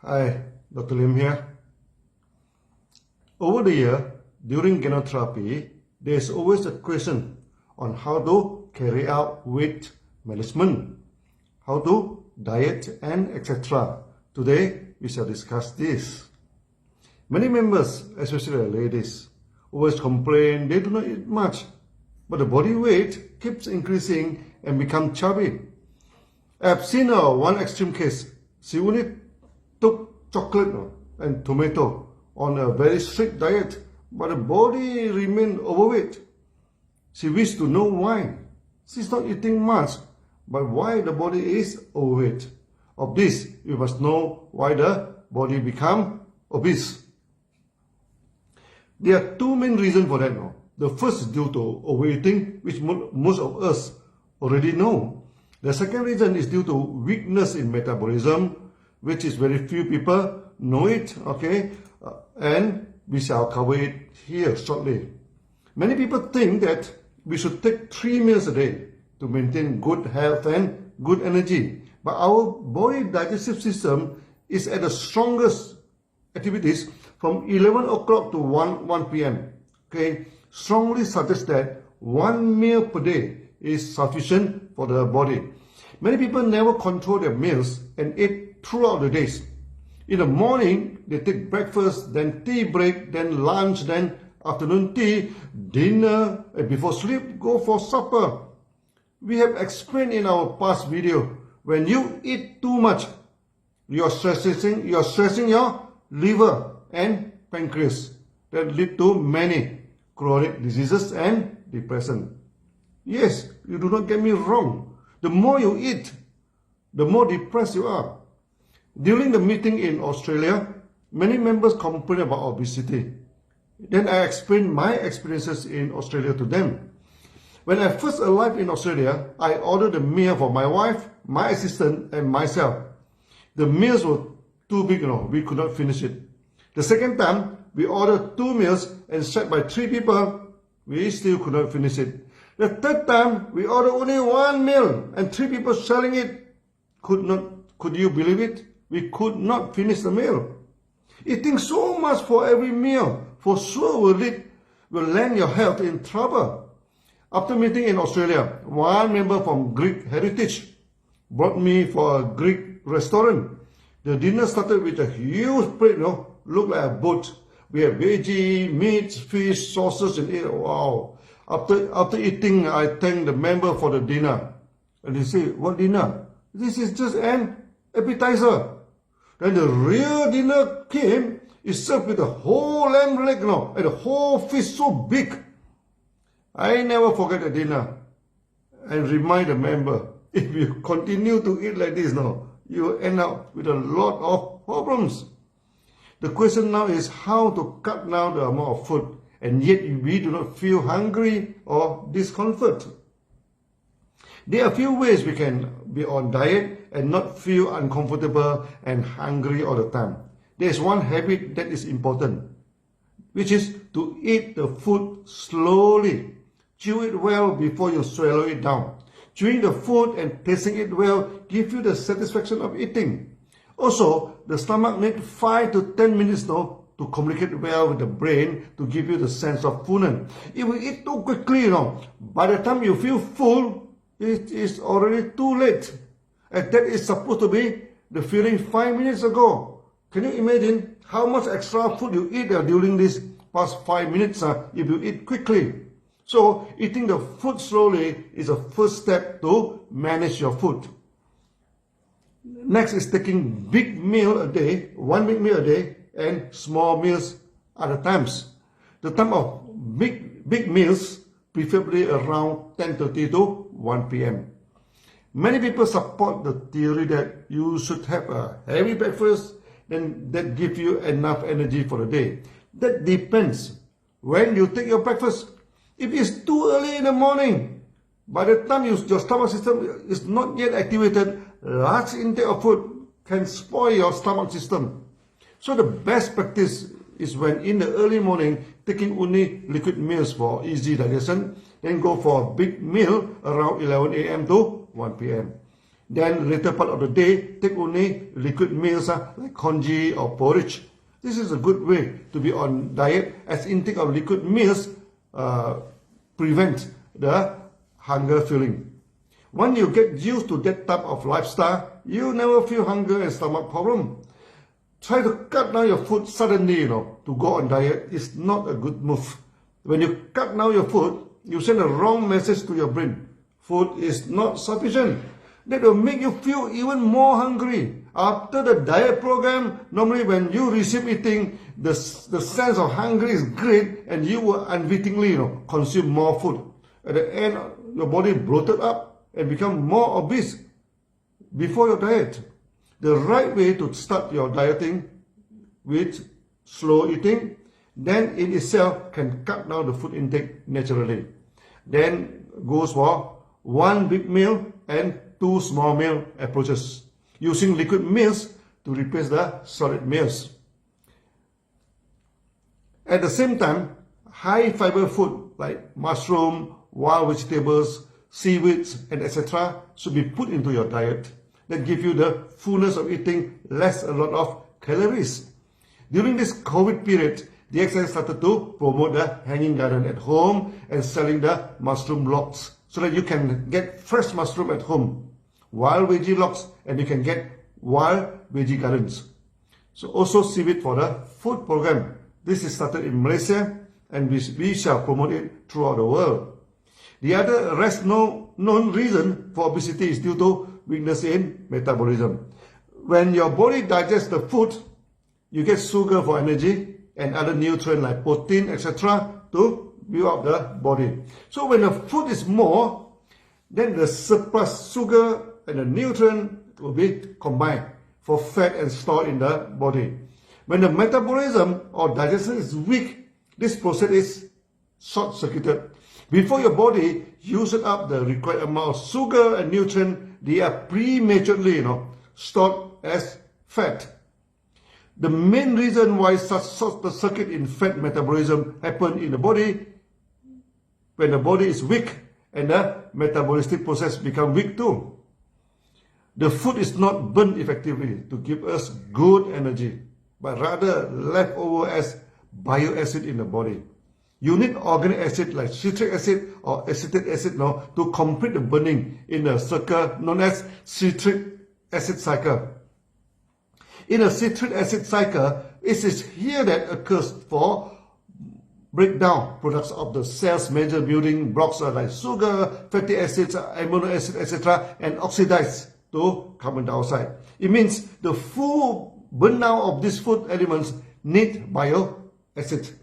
Hi, Dr. Lim here. Over the year, during gynotherapy, there is always a question on how to carry out weight management, how to diet, and etc. Today, we shall discuss this. Many members, especially the ladies, always complain they do not eat much, but the body weight keeps increasing and become chubby. I have seen one extreme case. She only took chocolate and tomato on a very strict diet, but the body remained overweight. She wished to know why. She's not eating much, but why the body is overweight. Of this, we must know why the body become obese. There are two main reasons for that now. The first is due to overeating, which most of us already know. The second reason is due to weakness in metabolism, which is very few people know it, okay? And we shall cover it here shortly. Many people think that we should take 3 meals a day to maintain good health and good energy. But our body digestive system is at the strongest activities from 11 o'clock to 1 p.m. Okay, strongly suggests that 1 meal per day is sufficient for the body. Many people never control their meals and eat throughout the days. In the morning, they take breakfast, then tea break, then lunch, then afternoon tea, dinner, and before sleep, go for supper. We have explained in our past video, when you eat too much, you are stressing your liver and pancreas. That lead to many chronic diseases and depression. Yes, you do not get me wrong. The more you eat, the more depressed you are. During the meeting in Australia, many members complain about obesity. Then I explained my experiences in Australia to them. When I first arrived in Australia, I ordered a meal for my wife, my assistant, and myself. The meals were too big, we could not finish it. The second time, we ordered 2 meals and shared by 3 people. We still could not finish it. The third time, we ordered only 1 meal and 3 people sharing it. Could you believe it? We could not finish the meal. Eating so much for every meal for sure will land your health in trouble. After meeting in Australia, one member from Greek heritage brought me for a Greek restaurant. The dinner started with a huge plate, looked like a boat. We have veggie, meat, fish, sauces, and it. Wow. After eating, I thanked the member for the dinner. And they say, what dinner? This is just an appetizer. Then the real dinner came. It's served with a whole lamb leg and the whole fish so big. I never forget the dinner. And remind the member, if you continue to eat like this you will end up with a lot of problems. The question now is how to cut down the amount of food and yet we do not feel hungry or discomfort. There are a few ways we can be on diet and not feel uncomfortable and hungry all the time. There is one habit that is important, which is to eat the food slowly. Chew it well before you swallow it down. Chewing the food and tasting it well gives you the satisfaction of eating. Also, the stomach needs 5 to 10 minutes to communicate well with the brain to give you the sense of fullness. If we eat too quickly, by the time you feel full, it is already too late. And that is supposed to be the feeling 5 minutes ago. Can you imagine how much extra food you eat during these past 5 minutes if you eat quickly? So, eating the food slowly is a first step to manage your food. Next is taking big meal a day, 1 big meal a day, and small meals other times. The time of big meals, preferably around 10:30 to 1 p.m. Many people support the theory that you should have a heavy breakfast, then that gives you enough energy for the day. That depends when you take your breakfast. If it's too early in the morning, by the time your stomach system is not yet activated, large intake of food can spoil your stomach system. So the best practice is when in the early morning, taking only liquid meals for easy digestion, then go for a big meal around 11 a.m. to 1 p.m. Then later part of the day, take only liquid meals like congee or porridge. This is a good way to be on diet, as intake of liquid meals prevent the hunger feeling. When you get used to that type of lifestyle, you never feel hunger and stomach problem. Try to cut down your food suddenly, to go on diet is not a good move. When you cut down your food, you send a wrong message to your brain. Food is not sufficient. That will make you feel even more hungry. After the diet program, normally when you receive eating, the sense of hunger is great and you will unwittingly consume more food. At the end, your body bloated up and become more obese before your diet. The right way to start your dieting with slow eating, then in itself can cut down the food intake naturally. Then goes for one big meal and two small meal approaches, using liquid meals to replace the solid meals. At the same time, high fiber food like mushroom, wild vegetables, seaweeds, and etc. should be put into your diet. That give you the fullness of eating less a lot of calories. During this COVID period, the DXN started to promote the hanging garden at home and selling the mushroom logs so that you can get fresh mushroom at home, wild veggie logs, and you can get wild veggie gardens. So also seaweed for the food program. This is started in Malaysia and we shall promote it throughout the world. The other known reason for obesity is due to weakness in metabolism. When your body digests the food, you get sugar for energy and other nutrients like protein, etc. to build up the body. So when the food is more, then the surplus sugar and the nutrient will be combined for fat and stored in the body. When the metabolism or digestion is weak, this process is short-circuited. Before your body uses up the required amount of sugar and nutrient, they are prematurely stored as fat. The main reason why such short-circuit in fat metabolism happen in the body, when the body is weak and the metabolistic process become weak too. The food is not burned effectively to give us good energy, but rather left over as bioacid in the body. You need organic acid like citric acid or acetic acid to complete the burning in a circle known as citric acid cycle. In a citric acid cycle, it is here that occurs for breakdown products of the cell's major building blocks like sugar, fatty acids, amino acid, etc. and oxidize to carbon dioxide. It means the full burnout of these food elements need bioacid.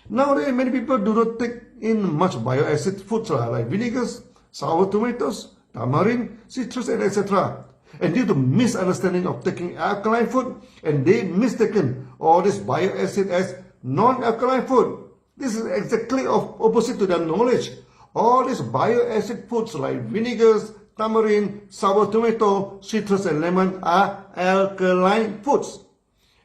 Nowadays, many people do not take in much bioacid foods like vinegars, sour tomatoes, tamarind, citrus, and etc. And due to misunderstanding of taking alkaline food, and they mistaken all this bioacid as non-alkaline food. This is exactly opposite to their knowledge. All these bioacid foods like vinegars, tamarind, sour tomato, citrus, and lemon are alkaline foods.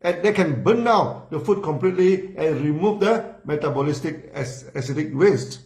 And they can burn down the food completely and remove the metabolistic acidic waste.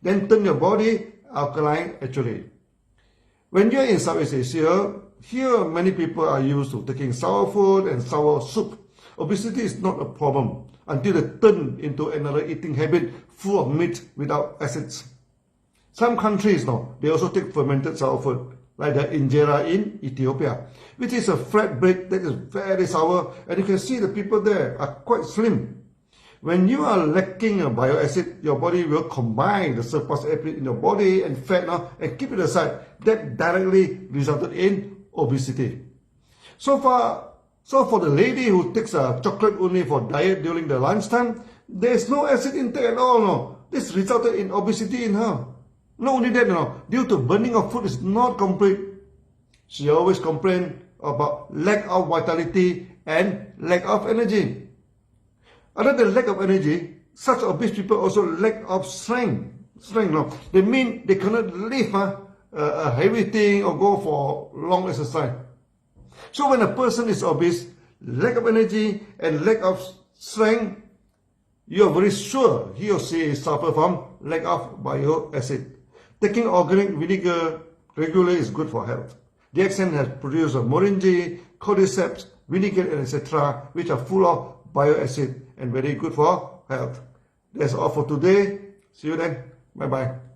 Then turn your body alkaline actually. When you're in Southeast Asia, here many people are used to taking sour food and sour soup. Obesity is not a problem until they turn into another eating habit full of meat without acids. Some countries they also take fermented sour food, like the injera in Ethiopia, which is a flat bread that is very sour, and you can see the people there are quite slim. When you are lacking a bioacid, your body will combine the surplus acid in your body and fat and keep it aside. That directly resulted in obesity. So for the lady who takes chocolate only for diet during the lunchtime, there is no acid intake at all. No. This resulted in obesity in her. Not only that, due to burning of food is not complete. She always complained about lack of vitality and lack of energy. Other than lack of energy, such obese people also lack of strength. They mean they cannot lift a heavy thing or go for long exercise. So when a person is obese, lack of energy and lack of strength, you are very sure he or she suffer from lack of bioacid. Taking organic vinegar regularly is good for health. The accent has produced moringa, cordyceps, vinegar, etc., which are full of bioacid and very good for health. That's all for today. See you then. Bye bye.